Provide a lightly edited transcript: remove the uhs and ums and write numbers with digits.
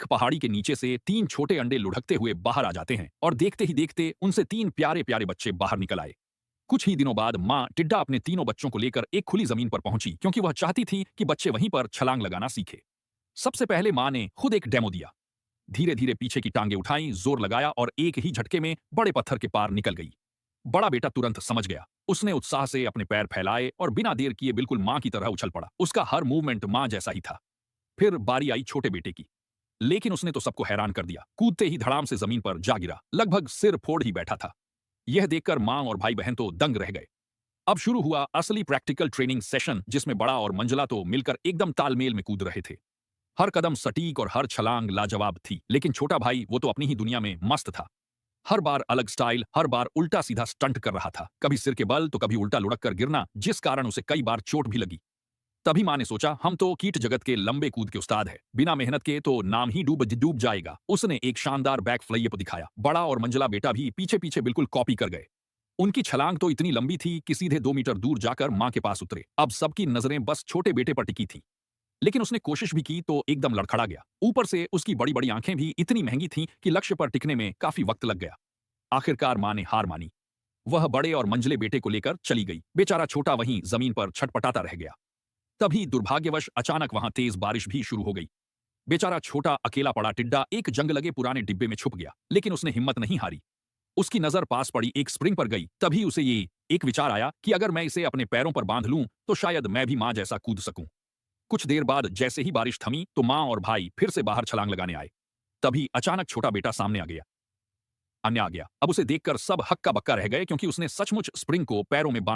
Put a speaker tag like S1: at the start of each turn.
S1: पहाड़ी के नीचे से 3 छोटे अंडे लुढ़कते हुए बाहर आ जाते हैं और देखते ही देखते उनसे 3 प्यारे प्यारे बच्चे बाहर निकल आए। कुछ ही दिनों बाद माँ टिड्डा अपने तीनों बच्चों को लेकर एक खुली जमीन पर पहुंची क्योंकि वह चाहती थी कि बच्चे वहीं पर छलांग लगाना सीखे। सबसे पहले माँ ने खुद एक डेमो दिया। धीरे धीरे पीछे की टांगें उठाई, जोर लगाया और एक ही झटके में बड़े पत्थर के पार निकल गई। बड़ा बेटा तुरंत समझ गया। उसने उत्साह से अपने पैर फैलाए और बिना देर किए बिल्कुल माँ की तरह उछल पड़ा। उसका हर मूवमेंट माँ जैसा ही था। फिर बारी आई छोटे बेटे की, लेकिन उसने तो सबको हैरान कर दिया। कूदते ही धड़ाम से जमीन पर जा गिरा, लगभग सिर फोड़ ही बैठा था। यह देखकर माँ और भाई बहन तो दंग रह गए। अब शुरू हुआ असली प्रैक्टिकल ट्रेनिंग सेशन, जिसमें बड़ा और मंजला तो मिलकर एकदम तालमेल में कूद रहे थे। हर कदम सटीक और हर छलांग लाजवाब थी, लेकिन छोटा भाई वो तो अपनी ही दुनिया में मस्त था। हर बार अलग स्टाइल, हर बार उल्टा सीधा स्टंट कर रहा था, कभी सिर के बल तो कभी उल्टा लुढ़क कर गिरना, जिस कारण उसे कई बार चोट भी लगी। तभी माँ ने सोचा, हम तो कीट जगत के लंबे कूद के उस्ताद है, बिना मेहनत के तो नाम ही डूब डूब जाएगा। उसने एक शानदार बैक फ्लिप दिखाया। बड़ा और मंजला बेटा भी पीछे पीछे बिल्कुल कॉपी कर गए। उनकी छलांग तो इतनी लंबी थी कि सीधे 2 मीटर दूर जाकर माँ के पास उतरे। अब सबकी नजरें बस छोटे बेटे पर टिकी थी, लेकिन उसने कोशिश भी की तो एकदम लड़खड़ा गया। ऊपर से उसकी बड़ी बड़ी आंखें भी इतनी महंगी थीं कि लक्ष्य पर टिकने में काफी वक्त लग गया। आखिरकार माँ ने हार मानी। वह बड़े और मंझले बेटे को लेकर चली गई। बेचारा छोटा वहीं जमीन पर छटपटाता रह गया। तभी दुर्भाग्यवश अचानक वहां तेज बारिश भी शुरू हो गई। बेचारा छोटा अकेला पड़ा टिड्डा एक जंग लगे पुराने डिब्बे में छुप गया, लेकिन उसने हिम्मत नहीं हारी। उसकी नजर पास पड़ी एक स्प्रिंग पर गई। तभी उसे ये एक विचार आया कि अगर मैं इसे अपने पैरों पर बांध लूं तो शायद मैं भी मां जैसा कूद सकूं। कुछ देर बाद जैसे ही बारिश थमी तो मां और भाई फिर से बाहर छलांग लगाने आए। तभी अचानक छोटा बेटा सामने आ गया। अब उसे देखकर सब हक्का बक्का रह गए, क्योंकि उसने सचमुच स्प्रिंग को पैरों में बांध